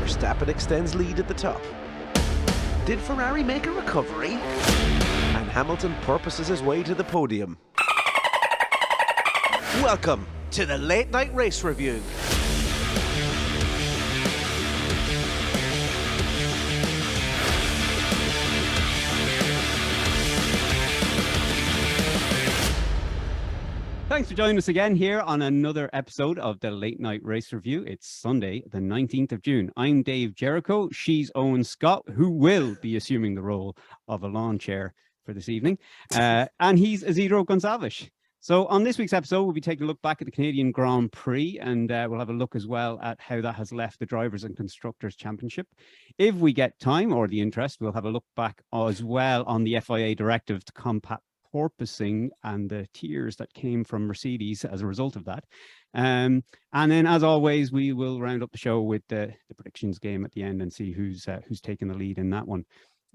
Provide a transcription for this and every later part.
Verstappen extends lead at the top. Did Ferrari make a recovery? And Hamilton purposes his way to the podium. Welcome to the Late Night Race Review. Thanks for joining us again here on another episode of the Late Night Race Review. It's Sunday, the 19th of June. I'm Dave Jericho. She's Eoin Scott, who will be assuming the role of a lawn chair for this evening. And he's Isidro Gonçalves. So on this week's episode, we'll be taking a look back at the Canadian Grand Prix, and we'll have a look as well at how that has left the Drivers' and Constructors' Championship. If we get time or the interest, we'll have a look back as well on the FIA directive to combat porpoising and the tears that came from Mercedes as a result of that. And then, as always, we will round up the show with the predictions game at the end and see who's taking the lead in that one.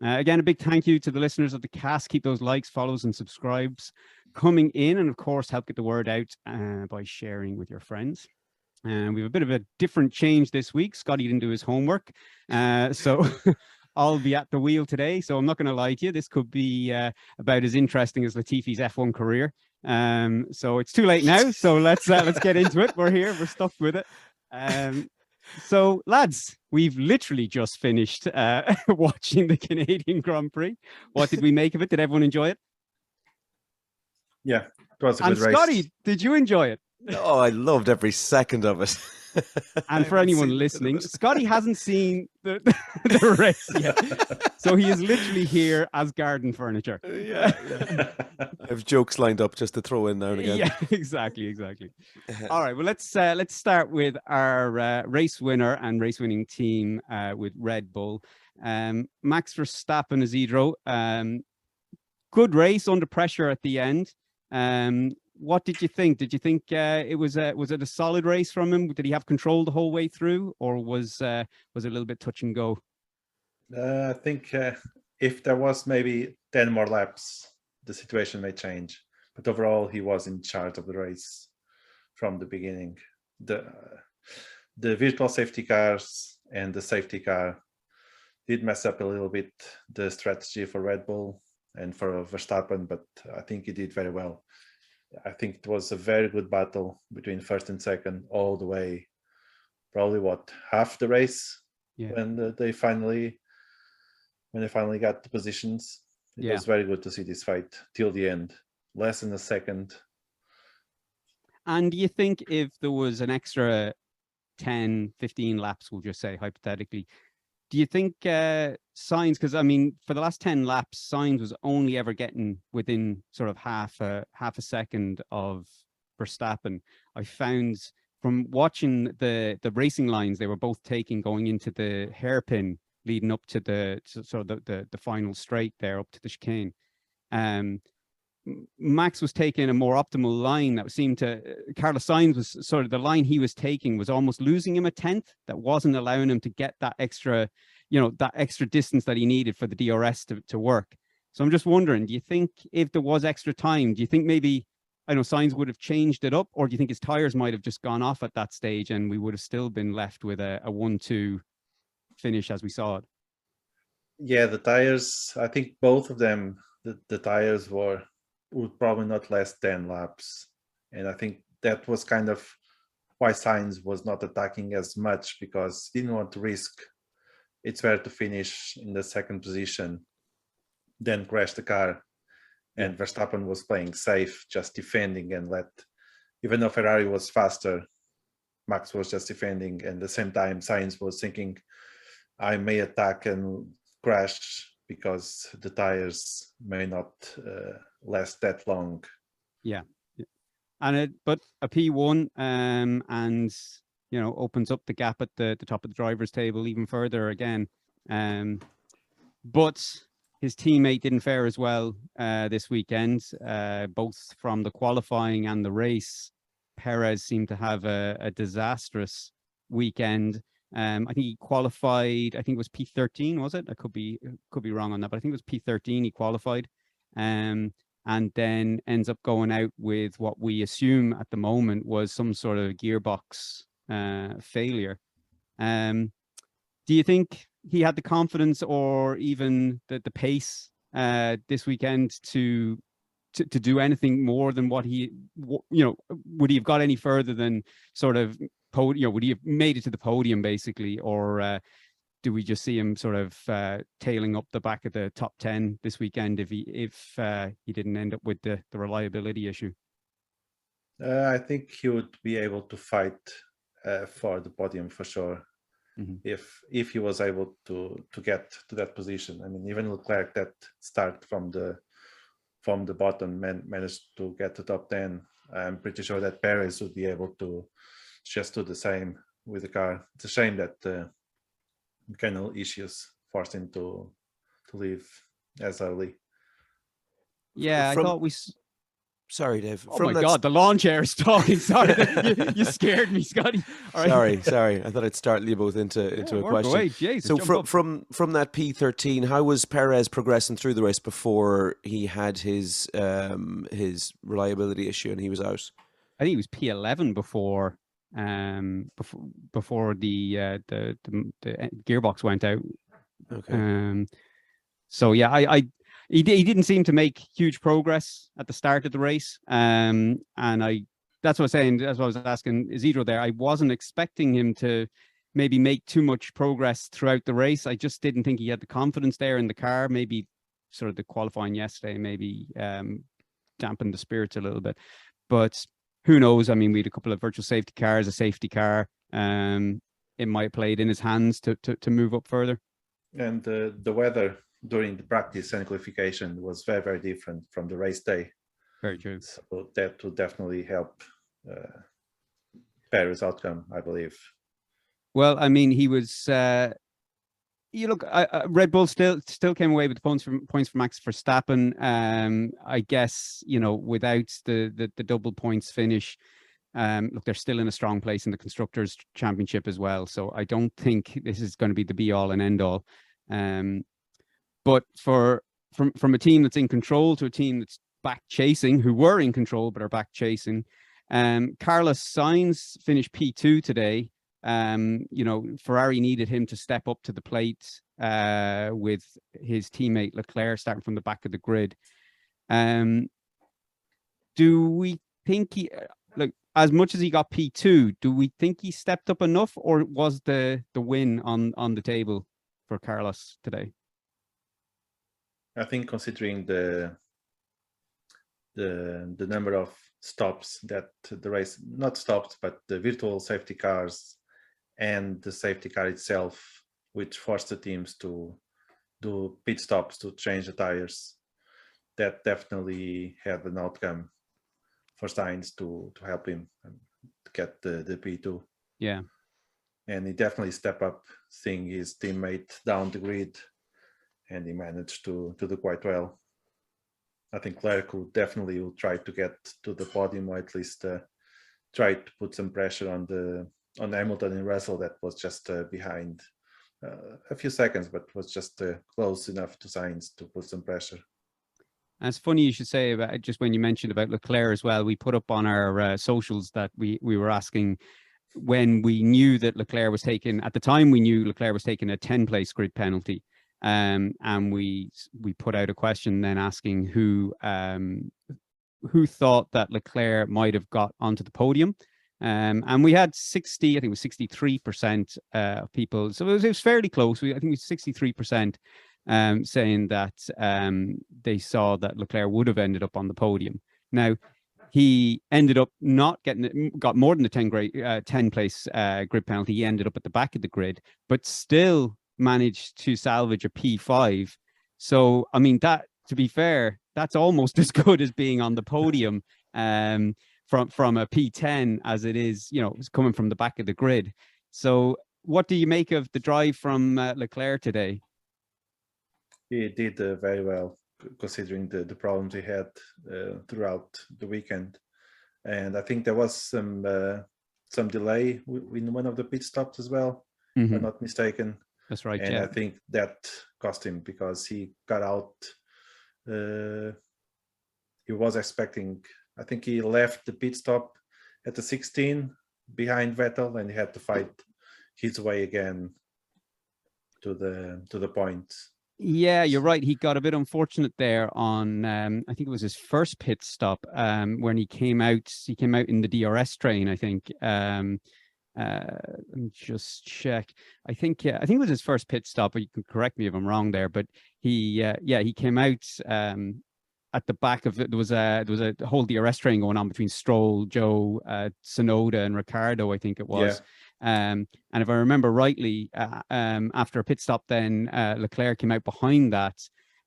Again, a big thank you to the listeners of the cast. Keep those likes, follows, and subscribes coming in, and of course, help get the word out by sharing with your friends. And we have a bit of a different change this week. Scotty didn't do his homework, so I'll be at the wheel today. So I'm not going to lie to you. This could be about as interesting as Latifi's F1 career. So it's too late now. So let's get into it. We're here. We're stuck with it. So lads, we've literally just finished watching the Canadian Grand Prix. What did we make of it? Did everyone enjoy it? Yeah, it was a and good race. Scotty, did you enjoy it? Oh, I loved every second of it. And for anyone listening, Scotty hasn't seen the race yet. So he is literally here as garden furniture. Yeah. I have jokes lined up just to throw in now and again. Yeah, exactly. All right, well, let's start with our race winner and race winning team with Red Bull. Max Verstappen, Isidro. Good race under pressure at the end. What did you think? Did you think was it a solid race from him? Did he have control the whole way through, or was it a little bit touch and go? I think if there was maybe 10 more laps, the situation may change. But overall, he was in charge of the race from the beginning. The virtual safety cars and the safety car did mess up a little bit the strategy for Red Bull and for Verstappen, but I think he did very well. I think it was a very good battle between first and second all the way, probably half the race. Yeah. When they finally got the positions. It was very good to see this fight till the end, less than a second. And do you think if there was an extra 10, 15 laps, we'll just say hypothetically, do you think Sainz, because I mean, for the last 10 laps, Sainz was only ever getting within sort of half a second of Verstappen. I found from watching the racing lines they were both taking going into the hairpin leading up to the final straight there up to the chicane. Max was taking a more optimal line that seemed to Carlos Sainz was sort of the line he was taking was almost losing him a tenth, that wasn't allowing him to get that extra distance that he needed for the DRS to work. So I'm just wondering, do you think if there was extra time, do you think maybe, I know Sainz would have changed it up, or do you think his tires might have just gone off at that stage and we would have still been left with a 1-2 finish as we saw it? Yeah, the tires, I think both of them, the tires would probably not last 10 laps. And I think that was kind of why Sainz was not attacking as much, because he didn't want to risk. It's better to finish in the second position than crash the car. And Verstappen was playing safe, just defending and even though Ferrari was faster, Max was just defending. And at the same time, Sainz was thinking, I may attack and crash because the tires may not last that long. Yeah. And but a P1 and opens up the gap at the top of the driver's table even further again. But his teammate didn't fare as well this weekend, both from the qualifying and the race. Perez seemed to have a disastrous weekend. I think he qualified, I think it was P13, was it? I could be wrong on that, but I think it was P13 he qualified. And then ends up going out with what we assume at the moment was some sort of gearbox failure. Do you think he had the confidence or even the pace this weekend to do anything more than what he, would he have got any further than sort of, would he have made it to the podium basically, or do we just see him sort of tailing up the back of the top 10 this weekend if he didn't end up with the reliability issue? I think he would be able to fight for the podium for sure. Mm-hmm. If he was able to get to that position. I mean, even Leclerc that start from the bottom managed to get to top 10. I'm pretty sure that Perez would be able to just do the same with the car. It's a shame that mechanical issues forced him to leave as early. Yeah, I thought we. Sorry, Dave. Oh my God, the lawn chair is talking. Sorry, you scared me, Scotty. All right. Sorry. I thought I'd startle you both into a question. Away. Jesus, so from that P13, how was Perez progressing through the race before he had his reliability issue and he was out? I think he was P11 before the gearbox went out. Okay. So yeah, he didn't seem to make huge progress at the start of the race. And that's what I was saying, that's what I was asking Isidro there. I wasn't expecting him to maybe make too much progress throughout the race. I just didn't think he had the confidence there in the car. Maybe sort of the qualifying yesterday, maybe dampened the spirits a little bit. But who knows? I mean, we had a couple of virtual safety cars, a safety car. It might have played in his hands to move up further. And the weather during the practice and qualification was very, very different from the race day. Very true. So that would definitely help Perez's outcome, I believe. Well, I mean, he was. You look, Red Bull still came away with points from Max Verstappen. I guess without the double points finish, look, they're still in a strong place in the Constructors' Championship as well. So I don't think this is going to be the be all and end all. But from a team that's in control to a team that's back chasing, who were in control but are back chasing, Carlos Sainz finished P2 today. Ferrari needed him to step up to the plate with his teammate Leclerc starting from the back of the grid. Do we think as much as he got P2, do we think he stepped up enough, or was the win on the table for Carlos today? I think considering the number of stops that the race, not stops, but the virtual safety cars and the safety car itself, which forced the teams to do pit stops to change the tires, that definitely had an outcome for Sainz to help him to get the P2. Yeah. And he definitely stepped up, seeing his teammate down the grid, and he managed to do quite well. I think Leclerc will definitely try to get to the podium, or at least try to put some pressure on Hamilton and Russell, that was just behind a few seconds, but was just close enough to Sainz to put some pressure. And it's funny you should say about just when you mentioned about Leclerc as well. We put up on our socials that we were asking when we knew that Leclerc was taking, at the time we knew Leclerc was taking a 10-place grid penalty. And we put out a question then asking who thought that Leclerc might have got onto the podium. And we had 63% of people. So it was fairly close. I think it was 63% saying that they saw that Leclerc would have ended up on the podium. Now, he ended up got more than the 10-place grid penalty. He ended up at the back of the grid, but still managed to salvage a P5. So, I mean, that, to be fair, that's almost as good as being on the podium from a P10 as it is, it's coming from the back of the grid. So what do you make of the drive from Leclerc today? He did very well, considering the problems he had throughout the weekend. And I think there was some delay in one of the pit stops as well, if I'm not mistaken. That's right. And yeah. I think that cost him, because he got out. He was expecting, I think he left the pit stop at the 16 behind Vettel, and he had to fight his way again to the point. Yeah, you're right. He got a bit unfortunate there on I think it was his first pit stop when he came out in the DRS train, I think. Let me just check. I think it was his first pit stop, but you can correct me if I'm wrong there, but he came out at the back of it. There was a whole DRS train going on between Stroll, Joe, Tsunoda and Ricardo, I think it was. Yeah. And if I remember rightly, after a pit stop, then Leclerc came out behind that.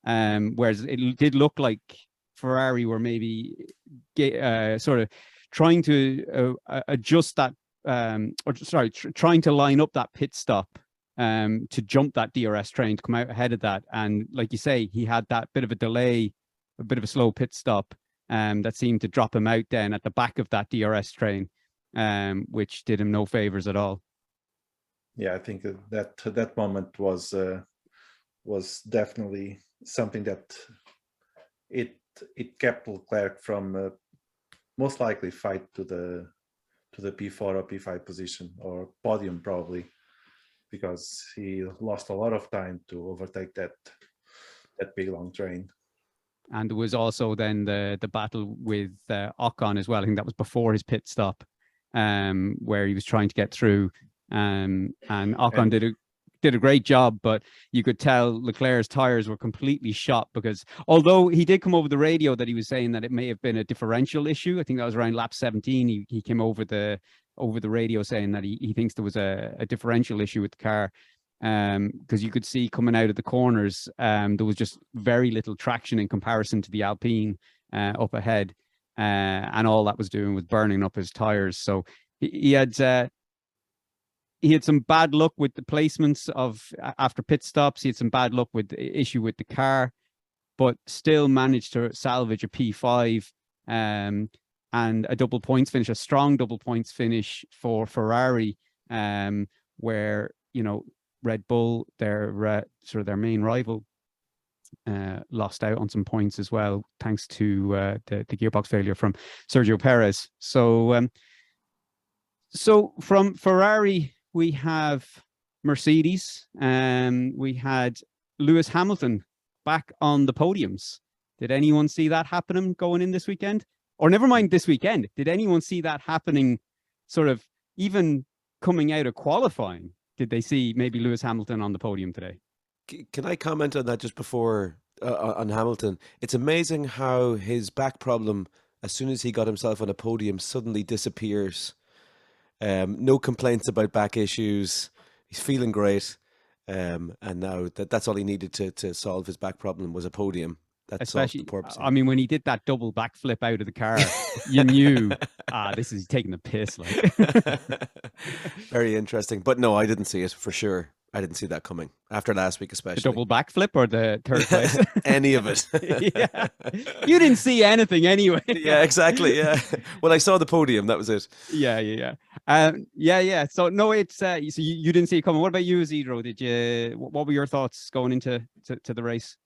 Whereas it did look like Ferrari were maybe sort of trying to adjust that, trying to line up that pit stop to jump that DRS train to come out ahead of that. And like you say, he had that bit of a delay, a bit of a slow pit stop that seemed to drop him out then at the back of that DRS train. Which did him no favors at all. Yeah, I think that moment was definitely something that it kept Leclerc from most likely fight to the P4 or P5 position or podium probably, because he lost a lot of time to overtake that big long train. And there was also then the battle with Ocon as well. I think that was before his pit stop. Where he was trying to get through, and Ocon did a great job, but you could tell Leclerc's tires were completely shot, because although he did come over the radio that he was saying that it may have been a differential issue, I think that was around lap 17. He came over the radio saying that he thinks there was a differential issue with the car, because you could see coming out of the corners, there was just very little traction in comparison to the Alpine up ahead. And all that was doing was burning up his tires. So he had some bad luck with the placements after pit stops. He had some bad luck with the issue with the car, but still managed to salvage a P5 and a double points finish, a strong double points finish for Ferrari, where Red Bull, their sort of their main rival, lost out on some points as well, thanks to the gearbox failure from Sergio Perez. So from Ferrari, we have Mercedes, and we had Lewis Hamilton back on the podiums. Did anyone see that happening going in this weekend? Or never mind this weekend. Did anyone see that happening sort of even coming out of qualifying? Did they see maybe Lewis Hamilton on the podium today? Can I comment on that just before, on Hamilton? It's amazing how his back problem, as soon as he got himself on a podium, suddenly disappears. No complaints about back issues. He's feeling great. And now that's all he needed to solve his back problem was a podium. That solved the purpose. I mean, when he did that double backflip out of the car, you knew, this is taking the piss. Like, very interesting. But no, I didn't see it for sure. I didn't see that coming after last week, especially. The double backflip or the third place? Any of it. Yeah. You didn't see anything anyway. Yeah, exactly. Yeah. Well, I saw the podium. That was it. Yeah. So no, it's so you didn't see it coming. What about you, Isidro? Did you? What were your thoughts going into the race?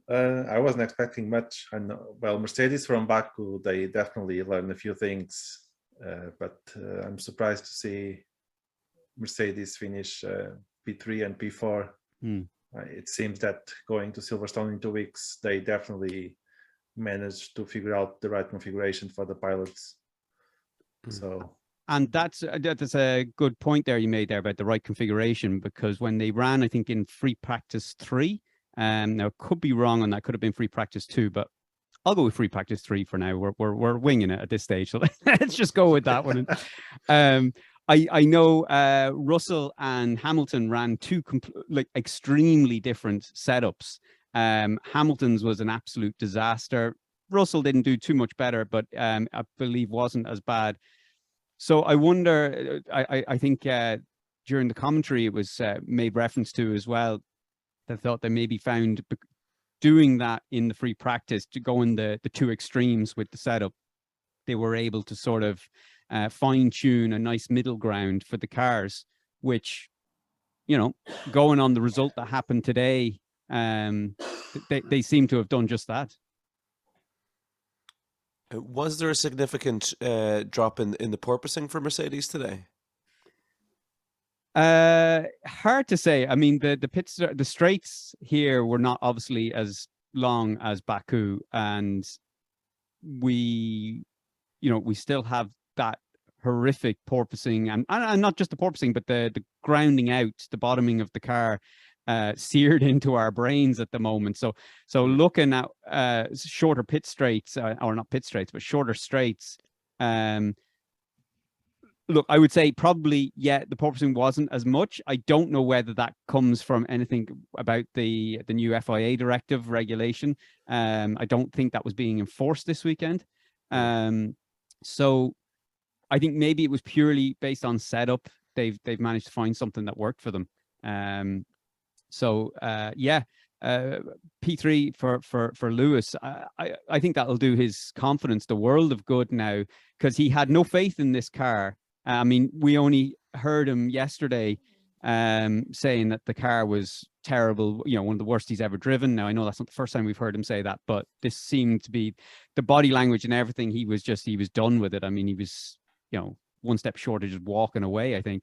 I wasn't expecting much. And well, Mercedes from Baku, they definitely learned a few things, but I'm surprised to see Mercedes finish P3 and P4. It seems that going to Silverstone in 2 weeks, they definitely managed to figure out the right configuration for the pilots. So, and that's a good point there you made there about the right configuration, because when they ran, I think in free practice 3, now it could be wrong on that, could have been free practice 2, but I'll go with free practice 3 for now. We're winging it at this stage, so let's just go with that one. I know Russell and Hamilton ran two extremely different setups. Hamilton's was an absolute disaster. Russell didn't do too much better, but I believe wasn't as bad. So I wonder, I think during the commentary it was made reference to as well, they thought they maybe found doing that in the free practice, to go in the two extremes with the setup, they were able to sort of fine tune a nice middle ground for the cars, which, going on the result that happened today, they seem to have done just that. Was there a significant drop in the porpoising for Mercedes today? Hard to say. I mean, the straights here were not obviously as long as Baku, and we still have that horrific porpoising and not just the porpoising, but the grounding out, the bottoming of the car seared into our brains at the moment. So looking at shorter pit straights, or not pit straights, but shorter straights. Look, I would say probably, yeah, the porpoising wasn't as much. I don't know whether that comes from anything about the new FIA directive regulation. I don't think that was being enforced this weekend. So I think maybe it was purely based on setup. They've managed to find something that worked for them. P3 for Lewis. I think that'll do his confidence the world of good now, because he had no faith in this car. I mean, we only heard him yesterday saying that the car was terrible, one of the worst he's ever driven. Now, I know that's not the first time we've heard him say that, but this seemed to be the body language and everything. He was done with it. I mean, he was, one step short of just walking away, I think.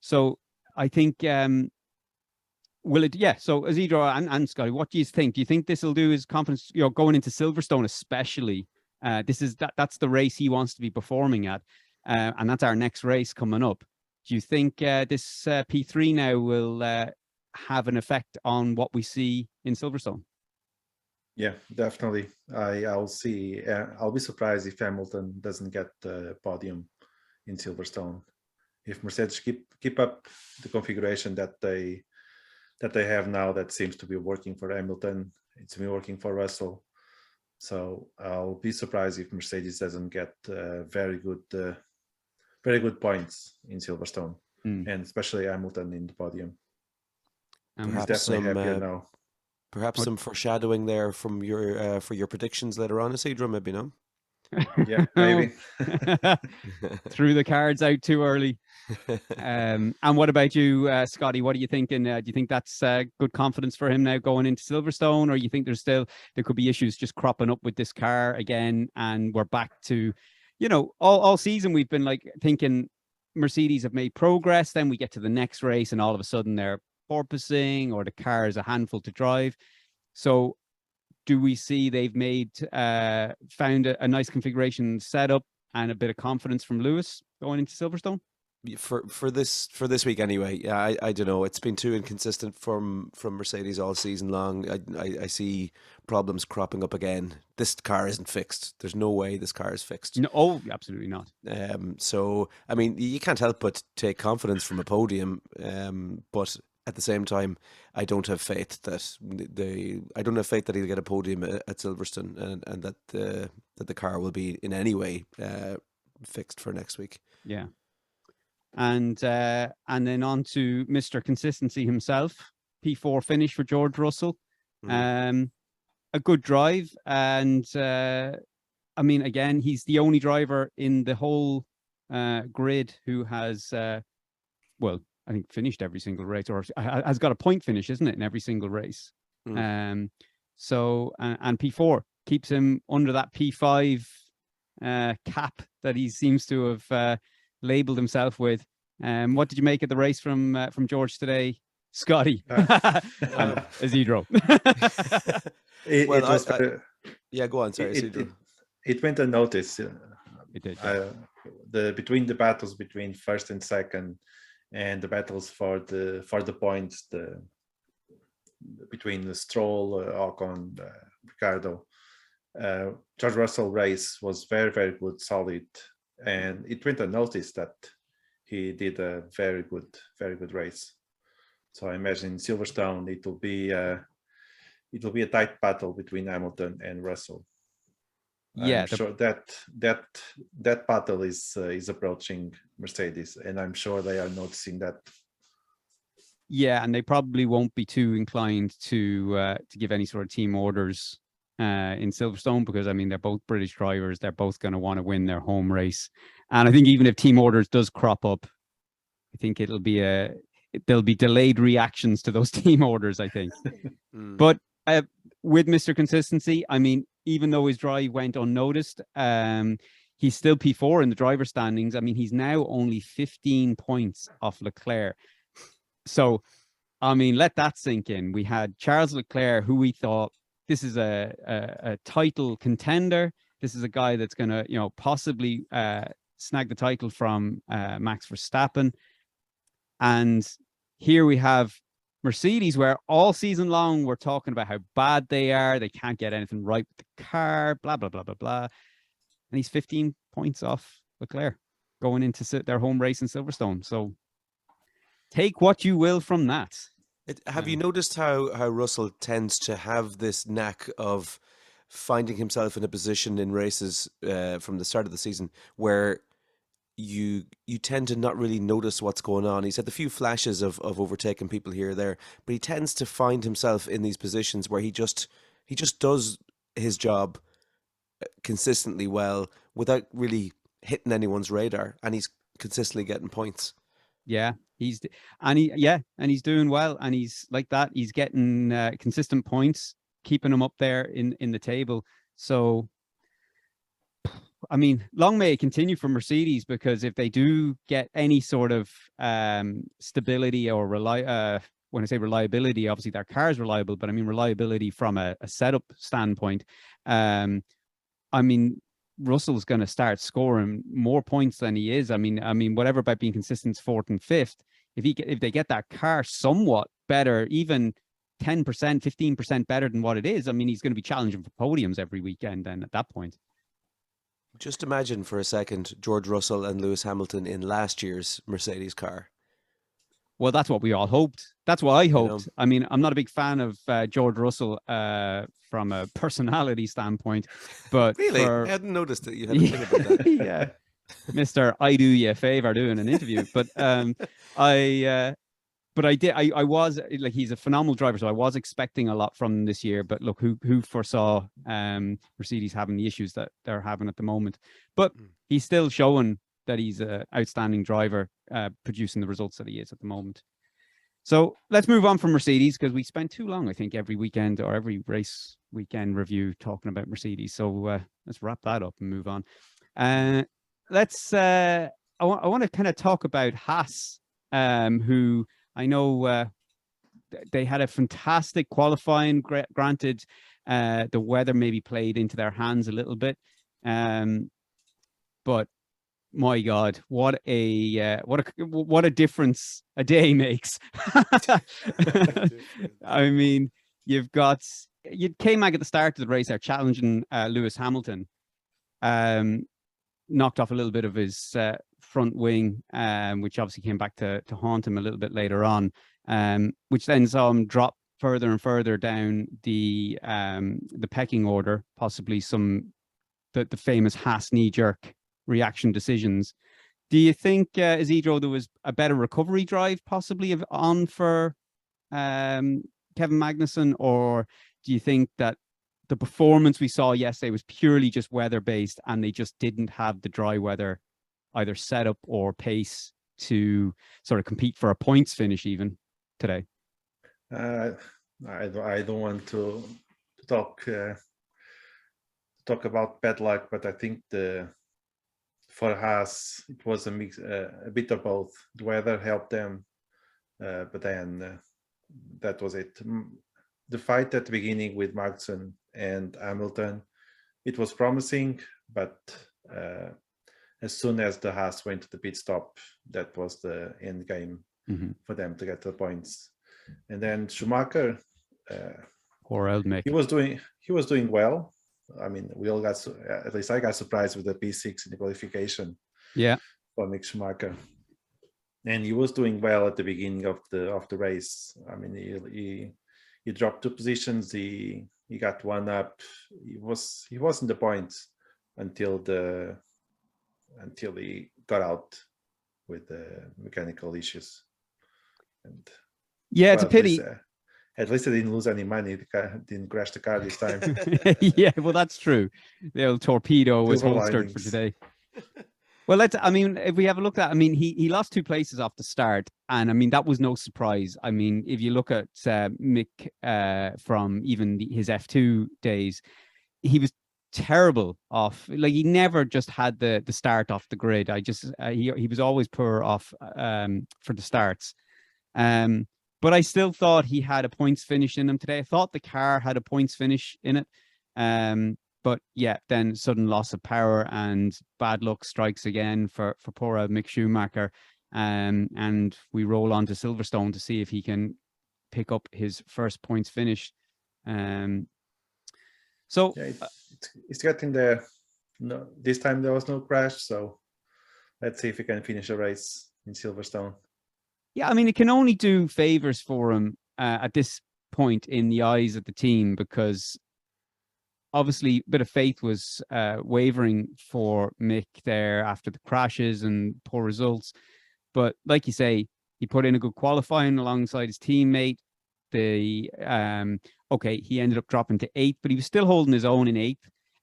So I think, So Isidro and Scotty, what do you think? Do you think this will do his confidence, going into Silverstone especially? That's the race he wants to be performing at. And that's our next race coming up. Do you think this P3 now will have an effect on what we see in Silverstone? Yeah, definitely. I'll see. I'll be surprised if Hamilton doesn't get the podium in Silverstone. If Mercedes keep up the configuration that they have now, that seems to be working for Hamilton. It's been working for Russell. So I'll be surprised if Mercedes doesn't get very good points in Silverstone, and especially Hamilton in the podium. He's definitely happier now. Perhaps some foreshadowing there from your for your predictions later on, Isidro, maybe, no? Yeah, maybe. Threw the cards out too early. And what about you, Scotty? What are you thinking? Do you think that's good confidence for him now going into Silverstone, or you think there could be issues just cropping up with this car again, and we're back to, all season we've been like thinking Mercedes have made progress, then we get to the next race and all of a sudden they're porpoising or the car is a handful to drive. So do we see they've found a nice configuration setup and a bit of confidence from Lewis going into Silverstone? For this week anyway. Yeah, I don't know. It's been too inconsistent from Mercedes all season long. I see problems cropping up again. This car isn't fixed. There's no way this car is fixed. No, absolutely not. So I mean, you can't help but take confidence from a podium. But at the same time, I don't have faith that he'll get a podium at Silverstone, and that the car will be in any way fixed for next week. Yeah. And then on to Mr. Consistency himself, P4 finish for George Russell. A good drive, and I mean, again, he's the only driver in the whole grid who has, I think, finished every single race, or has got a point finish, isn't it, in every single race? So P4 keeps him under that P5 cap that he seems to have labeled himself with. What did you make of the race from George today, Scotty? Isidro. Yeah, go on. Sorry, Isidro. It went unnoticed. It did. Between the battles between first and second, and the battles for the points, between the Stroll, Ocon, Ricardo, George Russell race was very, very good, solid. And it went unnoticed that he did a very good race. So I imagine in Silverstone it will be a tight battle between Hamilton and Russell. Yeah, I'm sure that battle is approaching Mercedes, and I'm sure they are noticing that. Yeah, and they probably won't be too inclined to give any sort of team orders in Silverstone, because I mean, they're both British drivers. They're both going to want to win their home race, and I think even if team orders does crop up, I think there'll be delayed reactions to those team orders, I think. But with Mr. Consistency, I mean, even though his drive went unnoticed, he's still P4 in the driver standings. I mean, he's now only 15 points off Leclerc. So, I mean, let that sink in. We had Charles Leclerc, who we thought, this is a title contender. This is a guy that's going to, possibly snag the title from Max Verstappen. And here we have Mercedes, where all season long we're talking about how bad they are. They can't get anything right with the car, blah, blah, blah, blah, blah. And he's 15 points off Leclerc going into their home race in Silverstone. So take what you will from that. Have you noticed how Russell tends to have this knack of finding himself in a position in races from the start of the season where you tend to not really notice what's going on? He's had a few flashes of overtaking people here or there, but he tends to find himself in these positions where he just does his job consistently well without really hitting anyone's radar, and he's consistently getting points. Yeah, he's doing well, and he's like that. He's getting consistent points, keeping him up there in the table. So, I mean, long may it continue for Mercedes, because if they do get any sort of stability or when I say reliability, obviously their car is reliable, but I mean reliability from a setup standpoint. I mean, Russell's going to start scoring more points than he is. I mean, whatever about being consistent, 4th and 5th. If they get that car somewhat better, even 10%, 15% better than what it is, I mean, he's going to be challenging for podiums every weekend. Then at that point, just imagine for a second George Russell and Lewis Hamilton in last year's Mercedes car. Well, that's what we all hoped. That's what I hoped. I mean, I'm not a big fan of George Russell from a personality standpoint, but really, I hadn't noticed that you had a thing about that. Yeah, Mr. I do you a favor doing an interview, but I was like, he's a phenomenal driver, so I was expecting a lot from him this year. But look, who foresaw Mercedes having the issues that they're having at the moment? But he's still showing that he's an outstanding driver, producing the results that he is at the moment. So let's move on from Mercedes, because we spend too long, I think, every weekend or every race weekend review talking about Mercedes. So let's wrap that up and move on. I want to kind of talk about Haas, who I know they had a fantastic qualifying. Granted, the weather maybe played into their hands a little bit, but my God, what a difference a day makes. I mean, you came back at the start of the race, are challenging Lewis Hamilton, knocked off a little bit of his front wing, which obviously came back to haunt him a little bit later on, which then saw him drop further and further down the pecking order, possibly the famous Haas knee-jerk reaction decisions. Do you think, Isidro, there was a better recovery drive possibly on for Kevin Magnussen, or do you think that the performance we saw yesterday was purely just weather-based and they just didn't have the dry weather either setup or pace to sort of compete for a points finish even today? I don't want to talk about bad luck, but I think for Haas it was a mix, a bit of both. The weather helped them, but then that was it. The fight at the beginning with Magnussen and Hamilton, it was promising, but as soon as the Haas went to the pit stop, that was the end game for them to get the points. And then Schumacher, poor old Mick. he was doing well. I mean, we all got, at least I got surprised with the P6 in the qualification. Yeah, for Mick Schumacher, and he was doing well at the beginning of the race. I mean, he dropped 2 positions. He got 1 up. He was in the points until he got out with the mechanical issues. And yeah, it's a pity. At least I didn't lose any money. The car didn't crash the car this time. Yeah, well, that's true. The old torpedo was holstered for today. Well, if we have a look at, he lost 2 places off the start, and I mean, that was no surprise. I mean, if you look at Mick from even his F2 days, he was terrible off. Like he never just had the start off the grid. He was always poor off for the starts. But I still thought he had a points finish in him today. I thought the car had a points finish in it. But yeah, then sudden loss of power and bad luck strikes again for poor old Mick Schumacher. And we roll on to Silverstone to see if he can pick up his first points finish. So yeah, it's getting there. No, this time there was no crash, so let's see if he can finish a race in Silverstone. Yeah, I mean, it can only do favors for him at this point in the eyes of the team, because obviously a bit of faith was wavering for Mick there after the crashes and poor results. But like you say, he put in a good qualifying alongside his teammate. He ended up dropping to 8th, but he was still holding his own in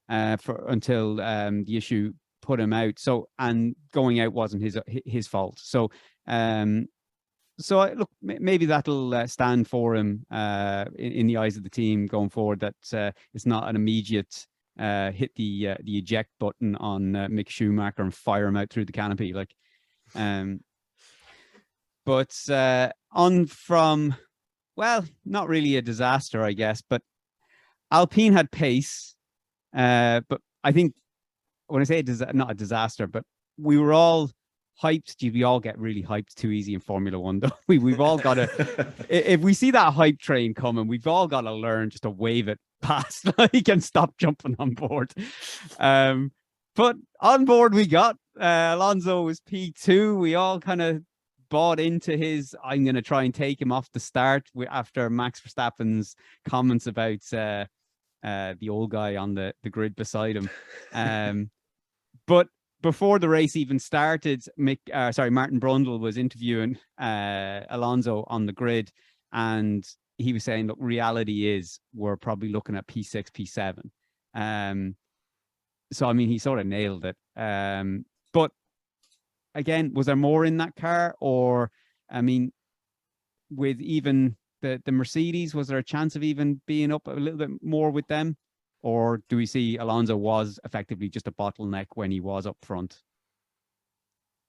8th until the issue put him out. So, and going out wasn't his fault. So, look, maybe that'll stand for him in the eyes of the team going forward. That it's not an immediate hit the eject button on Mick Schumacher and fire him out through the canopy. Like, but on from, well, not really a disaster, I guess, but Alpine had pace. But I think when I say not a disaster, but we were all hyped. We all get really hyped too easy in Formula One, though. We've all got to, if we see that hype train coming, we've all got to learn just to wave it past, like, and stop jumping on board. But on board we got. Alonso was P2. We all kind of bought into his, I'm going to try and take him off the start after Max Verstappen's comments about the old guy on the grid beside him. But before the race even started, Martin Brundle was interviewing Alonso on the grid, and he was saying, look, reality is we're probably looking at P6, P7. So, I mean, he sort of nailed it. But again, was there more in that car? Or, I mean, with even the Mercedes, was there a chance of even being up a little bit more with them? Or do we see Alonso was effectively just a bottleneck when he was up front?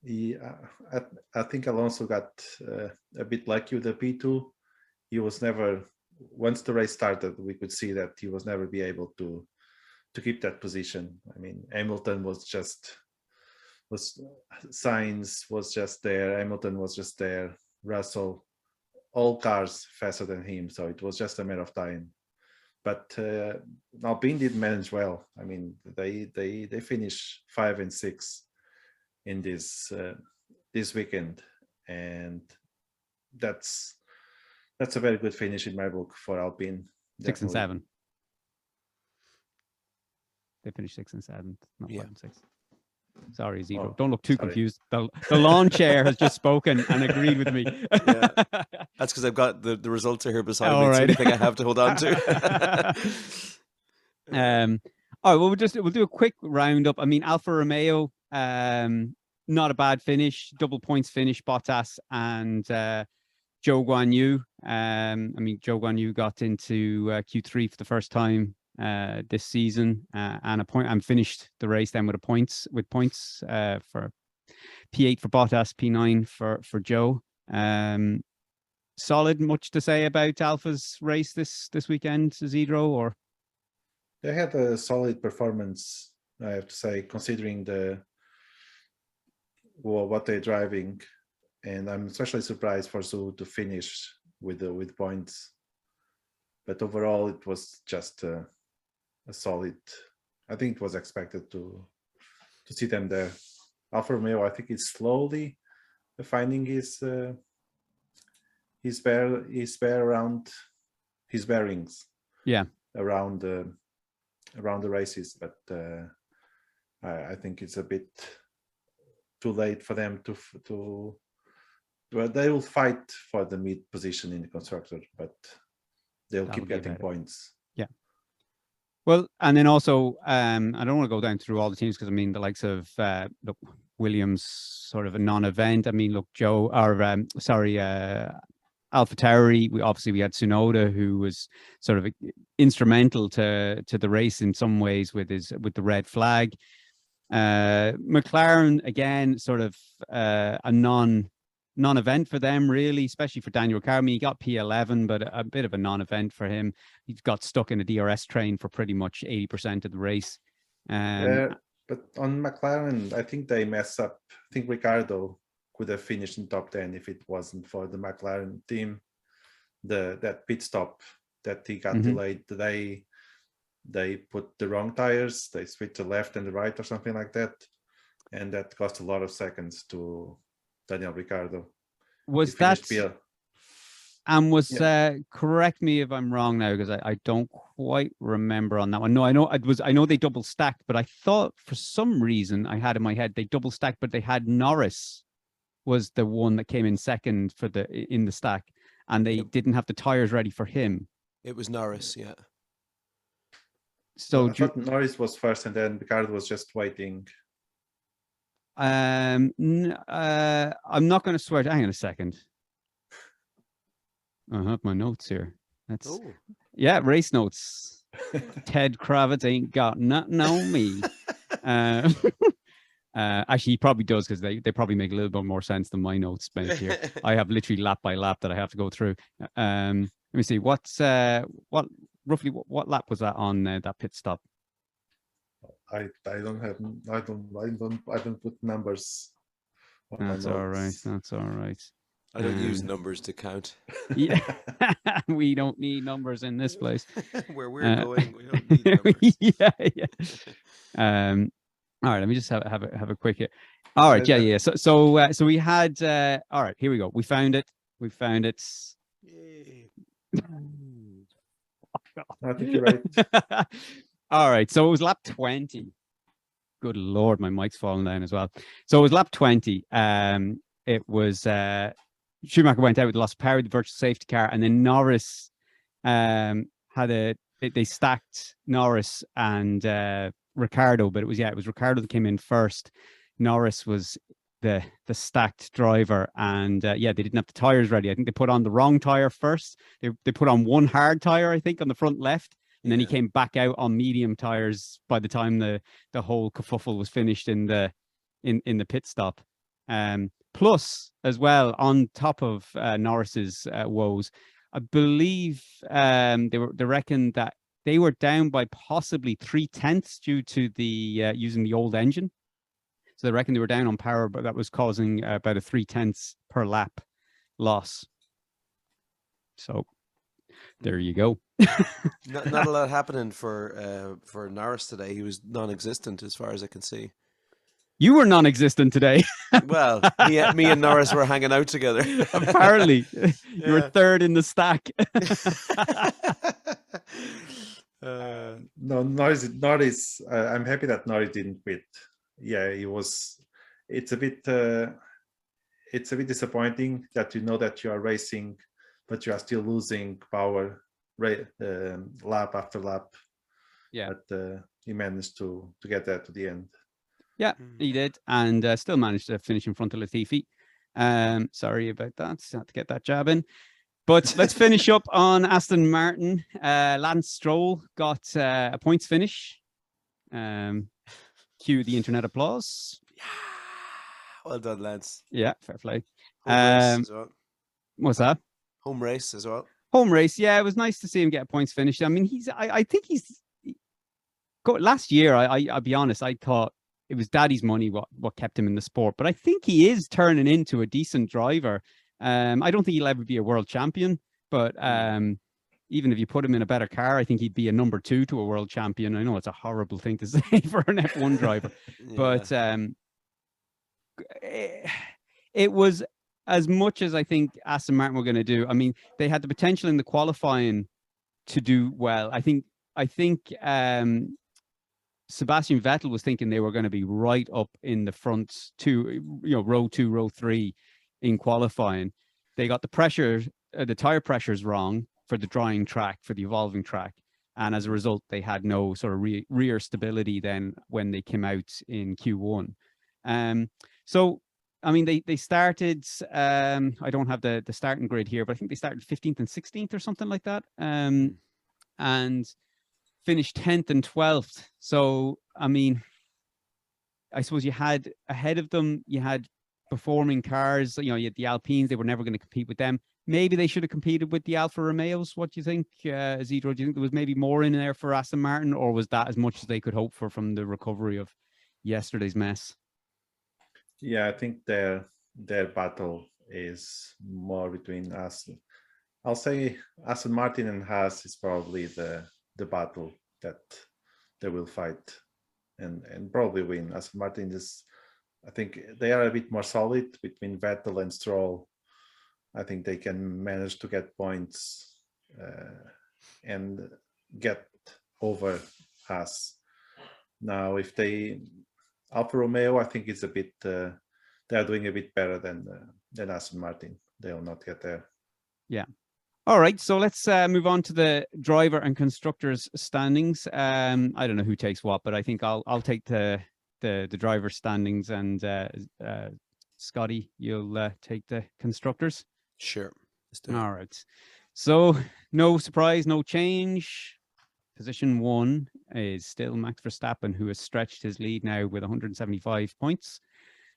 Yeah, I think Alonso got a bit lucky with the P2. He was never, once the race started, we could see that he was never be able to keep that position. I mean, Hamilton Sainz was just there, Hamilton was just there, Russell, all cars faster than him, so it was just a matter of time. But Alpine did manage well. I mean, they finished 5 and 6 in this weekend, and that's a very good finish in my book for Alpine. 6 and 7. They finished 6 and 7, not 5 and 6. Sorry, Zero. Oh, don't look too confused. The lawn chair has just spoken and agreed with me. Yeah. That's because I've got the results are here beside me. All It's the right. only thing I have to hold on to. All right, well, we'll do a quick roundup. I mean, Alfa Romeo, not a bad finish, double points finish, Bottas and Zhou Guanyu. I mean, Zhou Guanyu got into Q3 for the first time this season, and finished the race then with points for P8 for Bottas, P9 for Zhou. Solid. Much to say about Alpha's race this weekend, Zidro? Or they had a solid performance, I have to say, considering what they're driving, and I'm especially surprised for Zhou to finish with points. But overall, it was just a solid. I think it was expected to see them there. Alfa Romeo, I think, is slowly finding his bearings. Yeah, around the races, but I think it's a bit too late for them to. Well, they will fight for the mid position in the constructor, but they'll keep getting points. Yeah. Well, and then also, I don't want to go down through all the teams because I mean the likes of Williams, sort of a non-event. I mean, look, AlphaTauri, we had Tsunoda, who was sort of instrumental to the race in some ways with the red flag. McLaren, again, sort of a non-event for them, really, especially for Daniel Ricciardo. I mean, he got P11, but a bit of a non-event for him. He got stuck in a DRS train for pretty much 80% of the race. But on McLaren, I think they mess up. I think Ricciardo could have finished in top 10 if it wasn't for the McLaren team. That pit stop that he got delayed, they put the wrong tires, they switched the left and the right or something like that, and that cost a lot of seconds to Daniel Ricciardo. Was that and was correct me if I'm wrong now, because I don't quite remember on that one. No, I know they double stacked, but I thought for some reason I had in my head they double stacked, but they had Norris was the one that came in second in the stack, and they didn't have the tires ready for him. It was Norris, yeah. So I thought Norris was first, and then Ricciardo was just waiting. I'm not going to swear. Hang on a second. I have my notes here. Race notes. Ted Kravitz ain't got nothing on me. Actually, he probably does, because they probably make a little bit more sense than my notes made here. I have literally lap by lap that I have to go through. Let me see. Roughly what lap was that on that pit stop? I don't put numbers. That's all right. That's all right. I don't use numbers to count. Yeah, we don't need numbers in this place. Where we're going, we don't need numbers. Yeah. All right, let me just have a quick hit. All right, yeah. So we had. All right, here we go. We found it. Yay. I think you're right. All right, so it was lap 20. Good Lord, my mic's falling down as well. So it was lap 20. It was Schumacher went out with loss of power, the virtual safety car, and then Norris they stacked Norris and Ricciardo, but it was Ricciardo that came in first. Norris was the stacked driver, and they didn't have the tires ready. I think they put on the wrong tire first. They put on one hard tire, I think, on the front left, and then he came back out on medium tires by the time the whole kerfuffle was finished in the pit stop. Plus, as well, on top of Norris's woes, I believe they reckon that they were down by possibly 0.3 due to the using the old engine. So they reckon they were down on power, but that was causing about a 0.3 per lap loss. So there you go. Not a lot happening for Norris today. He was non-existent as far as I can see. You were non-existent today. Well, me and Norris were hanging out together. Apparently, you were third in the stack. No, Norris. I'm happy that Norris didn't quit. Yeah, he was. It's a bit disappointing that you know that you are racing, but you are still losing power lap after lap. Yeah, but he managed to get that to the end. Yeah, he did, and still managed to finish in front of Latifi. Sorry about that. Had to get that jab in. But let's finish up on Aston Martin. Lance Stroll got a points finish. Cue the internet applause. Yeah, well done, Lance. Yeah, fair play. Home race as well. What's that? Home race as well. Home race. Yeah, it was nice to see him get a points finish. I mean, I think he's. Last year, I'll be honest, I thought it was daddy's money what kept him in the sport, but I think he is turning into a decent driver. I don't think he'll ever be a world champion, but even if you put him in a better car, I think he'd be a number 2 to a world champion. I know it's a horrible thing to say for an F1 driver, but it was as much as I think Aston Martin were going to do. I mean, they had the potential in the qualifying to do well. I think Sebastian Vettel was thinking they were going to be right up in the front row 2, row 3 in qualifying. They got the pressure, the tire pressures wrong for the drying track, for the evolving track. And as a result, they had no sort of rear stability then when they came out in Q1. So I mean, they started. I don't have the starting grid here, but I think they started 15th and 16th or something like that. And finished 10th and 12th. So, I mean, I suppose you had ahead of them, you had performing cars. You had the Alpines. They were never going to compete with them. Maybe they should have competed with the Alfa Romeos. What do you think, Isidro? Do you think there was maybe more in there for Aston Martin, or was that as much as they could hope for from the recovery of yesterday's mess? Yeah, I think their battle is more between us. I'll say Aston Martin and Haas is probably the battle that they will fight and probably win. Aston Martin is, I think they are a bit more solid between Vettel and Stroll. I think they can manage to get points and get over Haas. Now, if Alfa Romeo, I think it's a bit, they are doing a bit better than Aston Martin. They will not get there. Yeah. All right. So let's move on to the driver and constructors standings. I don't know who takes what, but I think I'll take the driver standings, and Scotty, you'll take the constructors. Sure. Let's do it. All right. So no surprise, no change. Position 1 is still Max Verstappen, who has stretched his lead now with 175 points.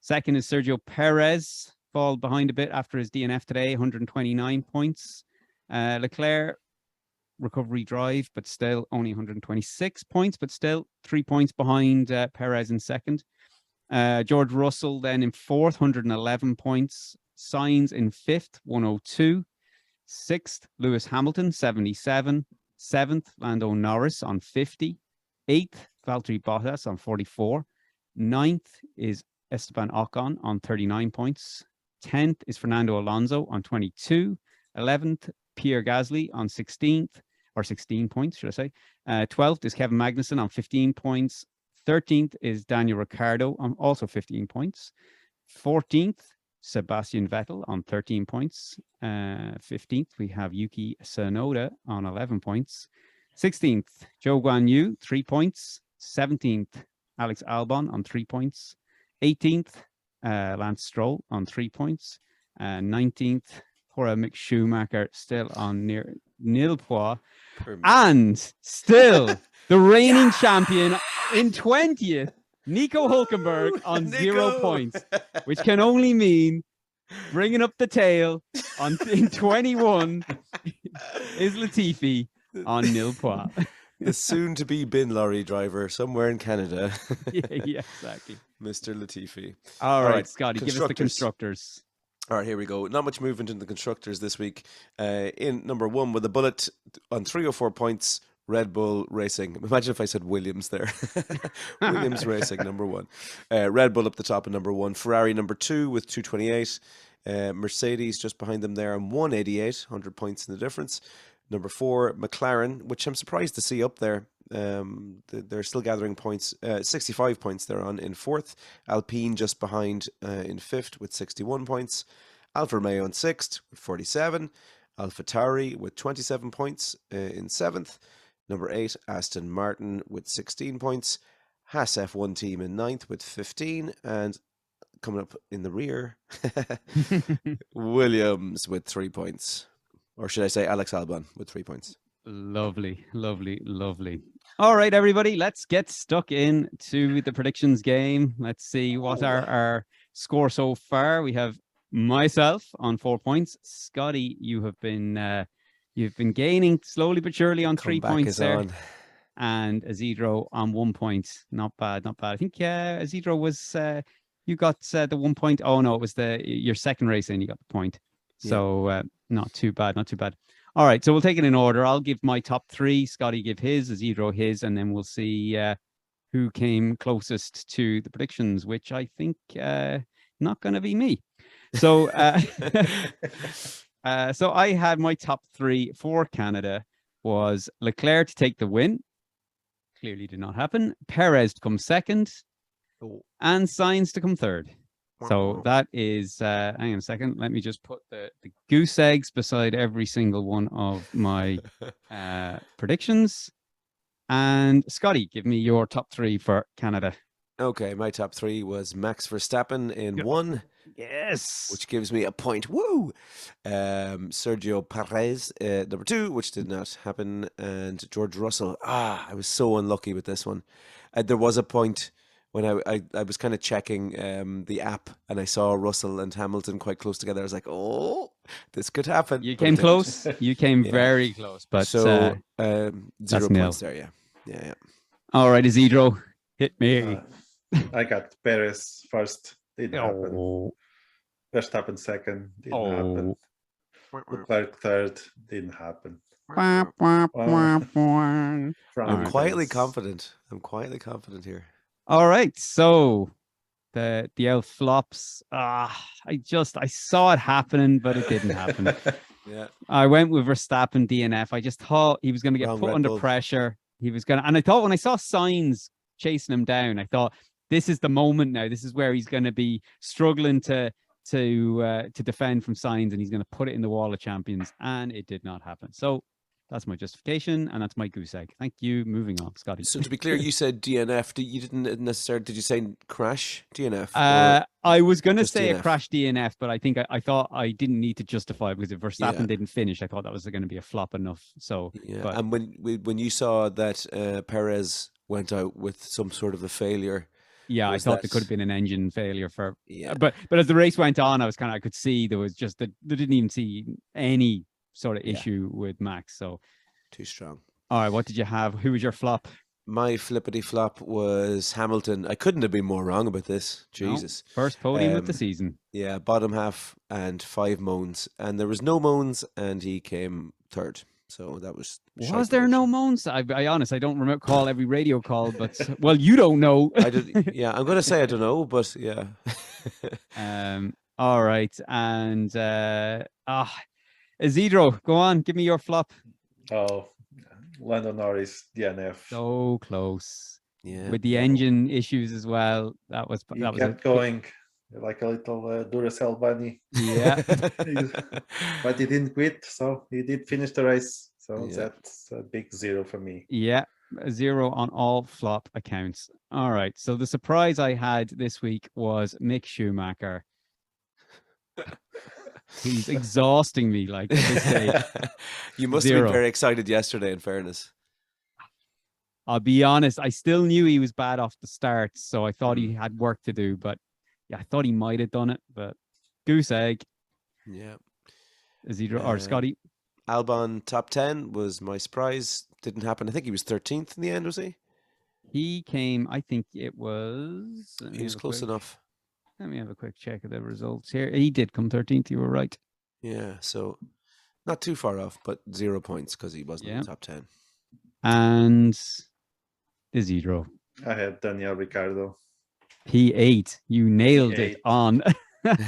Second is Sergio Perez, fall behind a bit after his DNF today, 129 points. Leclerc, recovery drive, but still only 126 points, but still 3 points behind Perez in second. George Russell then in fourth, 111 points. Sainz in fifth, 102. Sixth, Lewis Hamilton, 77. Seventh, Lando Norris on 50. Eighth, Valtteri Bottas on 44. Ninth is Esteban Ocon on 39 points. 10th is Fernando Alonso on 22. 11th, Pierre Gasly on 16 points, should I say. 12th is Kevin Magnussen on 15 points. 13th is Daniel Ricciardo on also 15 points. 14th, Sebastian Vettel on 13 points. 15th, we have Yuki Tsunoda on 11 points. 16th, Zhou Guanyu, 3 points. 17th, Alex Albon on 3 points. 18th, Lance Stroll on 3 points. 19th, poor Mick Schumacher still on near nil points. And still the reigning champion in 20th, Nico Hulkenberg on 0 points, which can only mean bringing up the tail in 21 is Latifi on nil points. The soon-to-be bin lorry driver somewhere in Canada. yeah, exactly. Mr. Latifi. All right, Scotty, give us the constructors. All right, here we go. Not much movement in the constructors this week. In number 1 with a bullet on 304 points, Red Bull Racing. Imagine if I said Williams there. Williams Racing, number 1. Red Bull up the top at number 1. Ferrari number 2 with 228. Mercedes just behind them there on 188, 100 points in the difference. Number 4, McLaren, which I'm surprised to see up there. They're still gathering points. 65 points they're on in 4th. Alpine just behind in 5th with 61 points. Alfa Romeo in 6th with 47. AlphaTauri with 27 points in 7th. Number 8, Aston Martin with 16 points. Haas F1 team in 9th with 15. And coming up in the rear, Williams with 3 points. Or should I say Alex Albon with 3 points. Lovely, lovely, lovely. All right, everybody, let's get stuck into the predictions game. Let's see what our score so far. We have myself on 4 points. Scotty, you've been gaining slowly but surely on 3 points there. On. And Isidro on 1 point. Not bad, not bad. I think Isidro was you got the 1 point. Oh no, it was your second race and you got the point. So not too bad, not too bad. All right, so we'll take it in order. I'll give my top 3. Scotty give his, Isidro his, and then we'll see who came closest to the predictions, which I think not going to be me. So, so I had my top 3 for Canada was Leclerc to take the win. Clearly did not happen. Perez to come second, and Sainz to come third. So that is, hang on a second. Let me just put the goose eggs beside every single one of my predictions. And Scotty, give me your top 3 for Canada. Okay, my top 3 was Max Verstappen in 1, Yes. which gives me a point. Woo! Sergio Perez, number 2, which did not happen, and George Russell. I was so unlucky with this one. There was a point when I was kind of checking the app, and I saw Russell and Hamilton quite close together. I was like, oh, this could happen. You but it came didn't. close. You came Yeah. very close, but So 0 nil. points there. Yeah. all right, Isidro, hit me. I got Perez first. Didn't happen. Oh, Verstappen second. Didn't happen. Leclerc third. Didn't happen. wah, wah, wah, wah. I'm France. quietly confident. Here. All right, so the L flops. I saw it happening, but it didn't happen. Yeah. I went with Verstappen DNF. I just thought he was going to get Wrong put Red under Bull. pressure. He was going to, and I thought when I saw Sainz chasing him down, I thought this is the moment now. This is where he's going to be struggling to defend from Sainz, and he's going to put it in the wall of champions, and it did not happen. So that's my justification, and that's my goose egg. Thank you. Moving on, Scotty. So to be clear, you said DNF. You didn't necessarily. Did you say crash DNF? I was going to just say a DNF? crash DNF, but I think I thought I didn't need to justify it because if Verstappen Yeah. didn't finish, I thought that was going to be a flop enough. So, Yeah. but And when you saw that Perez went out with some sort of a failure, yeah, I was thought there that- could have been an engine failure for. yeah, But as the race went on, I could see there was just they didn't even see any sort of Yeah. issue with Max. So, too strong. all right, what did you have? Who was your flop? My flippity flop was Hamilton. I couldn't have been more wrong about this. No. Jesus. First podium of the Um, season. Yeah, bottom half and 5 moans, and there was no moans, and he came third. So that was. Was there no moans? I honest, I don't recall every radio call, but well, you don't know. I did. Yeah, I'm gonna say I don't know, but yeah. All right, and Isidro, go on, give me your flop. Oh, Lando Norris DNF. So close Yeah. with the engine issues as well. That was He a kept going like a little Duracell bunny, yeah. but he didn't quit, so he did finish the race. So Yeah. that's a big 0 for me. Yeah, a 0 on all flop accounts. All right. So the surprise I had this week was Mick Schumacher. He's exhausting me like at this stage. You must have 0. been very excited yesterday, in fairness. I'll be honest, I still knew he was bad off the start, so I thought he had work to do, but yeah, I thought he might have done it, but goose egg. Yeah. Isidro or Scotty. Albon top 10 was my surprise. Didn't happen. I think he was 13th in the end, was he? He came, I think it was. He was close enough. Let me have a quick check of the results here. He did come 13th, you were right. Yeah, so not too far off, but 0 points because he wasn't in Yeah. the top 10. And Isidro. I had Daniel Ricciardo. P8. You nailed P8. it on. And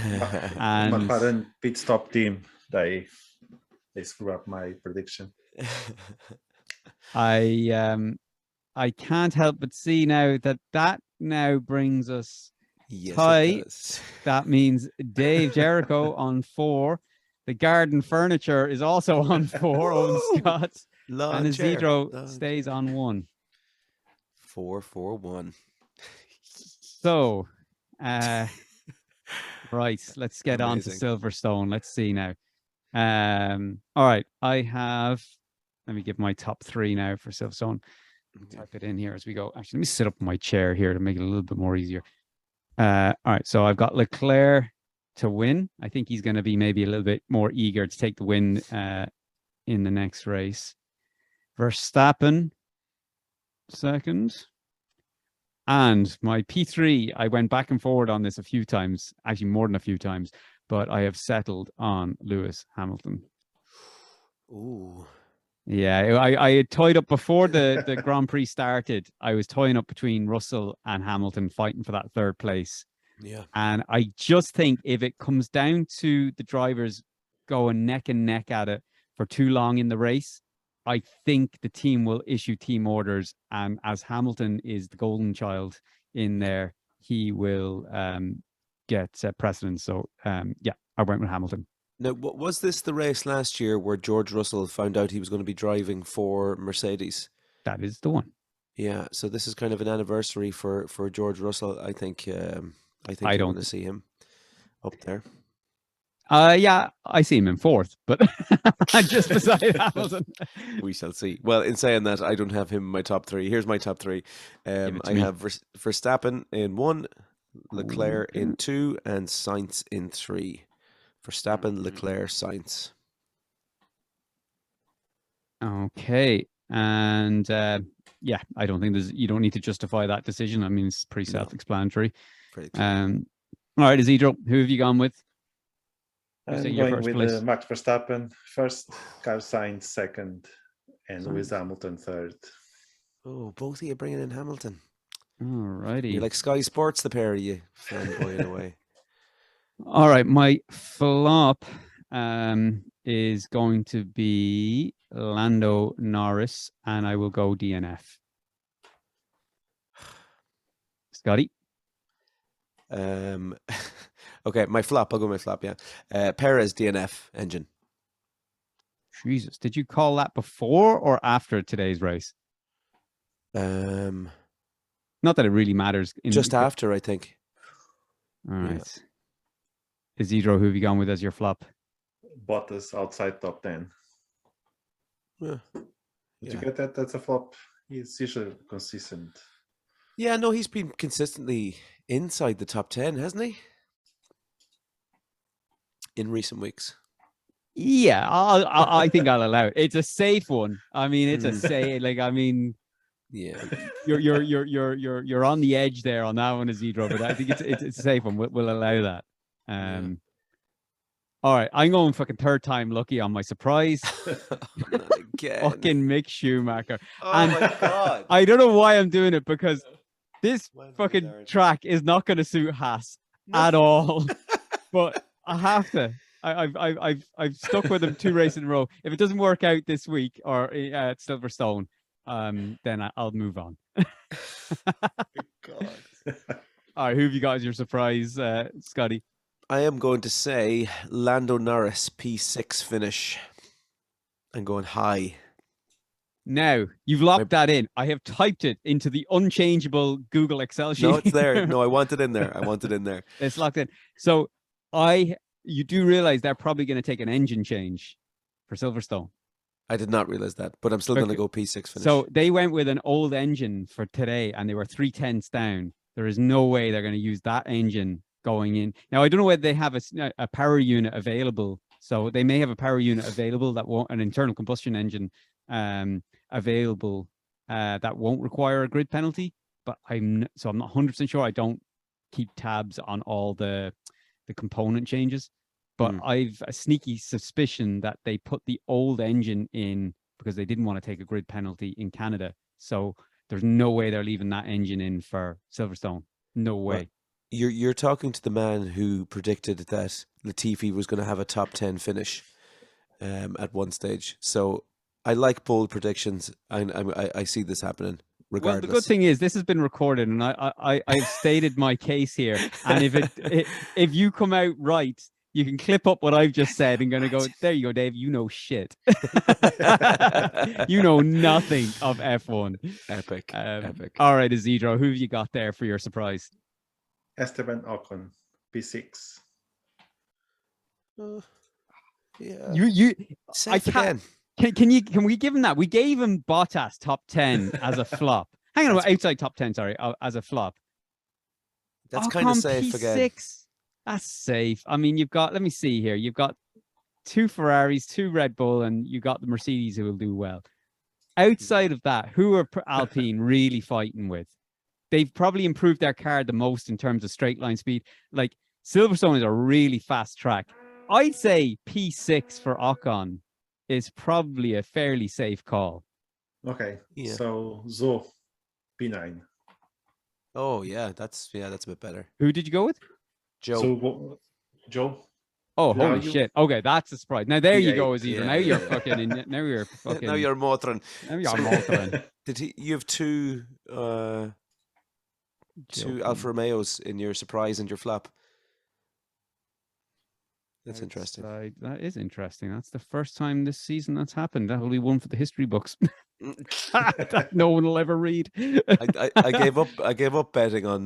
And McLaren pit stop team. They screw up my prediction. I can't help but see now that now brings us. Yes, Tie. it does. That means Dave Jericho on 4. The garden furniture is also on 4. Owen Woo! Scott Lawn and chair. Isidro Lawn stays chair. on 1. 4-4-1. So, right, let's get on to Amazing. Silverstone. Let's see now. All right, I have. Let me give my top 3 now for Silverstone. Okay. Type it in here as we go. Actually, let me sit up in my chair here to make it a little bit more easier. All right, so I've got Leclerc to win. I think he's going to be maybe a little bit more eager to take the win in the next race. Verstappen second. And my P3, I went back and forward on this a few times, actually more than a few times, but I have settled on Lewis Hamilton. Ooh. Yeah, I had toyed up before the Grand Prix started. I was toying up between Russell and Hamilton fighting for that 3rd place. Yeah. And I just think if it comes down to the drivers going neck and neck at it for too long in the race, I think the team will issue team orders. And as Hamilton is the golden child in there, he will get precedence. So, yeah, I went with Hamilton. Now, was this the race last year where George Russell found out he was going to be driving for Mercedes? That is the one. Yeah, so this is kind of an anniversary for George Russell. I think I I don't- want to see him. up there. Yeah, I see him in fourth, but just beside Hamilton. We shall see. Well, in saying that, I don't have him in my top three. Here's my top three. Give it to I me. have Verstappen in 1, Leclerc Okay. in 2, and Sainz in 3. Verstappen, Leclerc, Sainz. Okay. And yeah, I don't think you don't need to justify that decision. I mean, it's pretty No. self-explanatory. Pretty clear. All right, Isidro, who have you gone with? Who's I'm taking your going first with place? Max Verstappen first, Carlos Sainz second, and Lewis Sainz. Hamilton third. Oh, both of you bringing in Hamilton. All righty. You're like Sky Sports, the pair of you, fanboying away. All right, my flop is going to be Lando Norris, and I will go DNF. Scotty? Okay, my flop. I'll go my flop, yeah. Perez, DNF, engine. Jesus, did you call that before or after today's race? Not Not that it really matters. just after, I think. All right. Isidro, who have you gone with as your flop? Bottas outside top 10. Yeah. Did you get that? That's a flop. He's usually consistent. Yeah, no, he's been consistently inside the top 10, hasn't he? In recent weeks. Yeah, I think I'll allow it. It's a safe one. I mean, it's a safe. Like, I mean, Yeah. you're on the edge there on that one, Isidro. But I think it's a safe one. We'll allow that. All right, I'm going fucking third time lucky on my surprise. Not again. Fucking Mick Schumacher. Oh And my God. I don't know why I'm doing it because this Why have we fucking learned? track is not going to suit Haas at all. But I have to. I've stuck with him 2 races in a row. If it doesn't work out this week or at Silverstone, then I'll move on. God. All right, who have you got as your surprise, Scotty? I am going to say Lando Norris P6 finish. I'm going high. Now, you've locked that in. I have typed it into the unchangeable Google Excel sheet. No, it's there. No, I want it in there. I want it in there. It's locked in. So you do realize they're probably going to take an engine change for Silverstone. I did not realize that, but I'm still going to Okay. go P6 finish. So they went with an old engine for today and they were 3/10 down. There is no way they're going to use that engine going in. Now, I don't know whether they have a power unit available. So they may have a power unit available that won't, an internal combustion engine available that won't require a grid penalty. But I'm not 100% sure. I don't keep tabs on all the component changes. But I've a sneaky suspicion that they put the old engine in because they didn't want to take a grid penalty in Canada. So there's no way they're leaving that engine in for Silverstone. No way. Well, you're talking to the man who predicted that Latifi was going to have a top 10 finish at one stage. So I like bold predictions. I see this happening regardless. Well, the good thing is this has been recorded, and I've stated my case here. And if you come out right, you can clip up what I've just said and going to go, there you go, Dave. You know shit. You know nothing of F1. Epic. Epic. All right, Isidro, who have you got there for your surprise? Esteban Ocon, P6. Yeah. You Safe I can't. again. Can we give him that? We gave him Bottas top 10 as a flop. Hang on, outside top 10, sorry, as a flop. That's kind of Ocon safe P6. again. That's safe. I mean, you've got, let me see here. You've got 2 Ferraris, 2 Red Bull, and you got the Mercedes who will do well. Outside of that, who are Alpine really fighting with? They've probably improved their car the most in terms of straight line speed. Like Silverstone is a really fast track. I'd say P6 for Ocon is probably a fairly safe call. Okay, Yeah. so Zo, P9. Oh yeah, that's a bit better. Who did you go with? Joe. So Joe. Oh, Now holy you- shit. Okay, that's a surprise. Now there you P8, go, Isidro. yeah, Now you're yeah. fucking in, now you're fucking Now you're motoring. now you're So- motoring. You have two Alfa Romeos in your surprise and your flop. That's interesting. That is interesting. That's the first time this season that's happened. That will be one for the history books that no one will ever read. I gave up betting on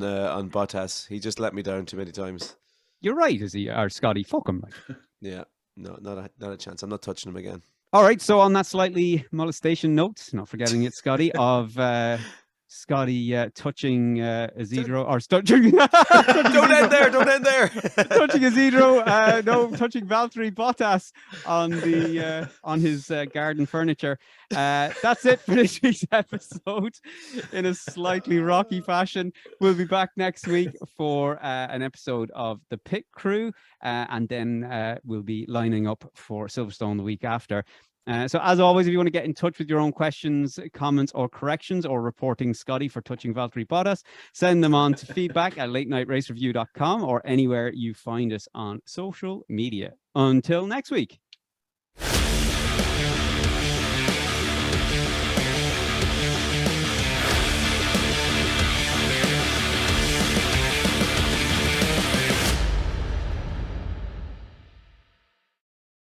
Bottas. He just let me down too many times. You're right, is he? Or Scotty, fuck him. Like. Yeah, no, not a chance. I'm not touching him again. All right, so on that slightly molestation note, not forgetting it, Scotty, of Scotty touching Isidro, or touching... Don't end there, don't end there. touching Isidro, no, touching Valtteri Bottas on his garden furniture. That's it for this week's episode in a slightly rocky fashion. We'll be back next week for an episode of The Pit Crew, and then we'll be lining up for Silverstone the week after. So as always, if you want to get in touch with your own questions, comments, or corrections, or reporting Scotty for touching Valtteri Bottas, send them on to feedback@latenightracereview.com or anywhere you find us on social media. Until next week.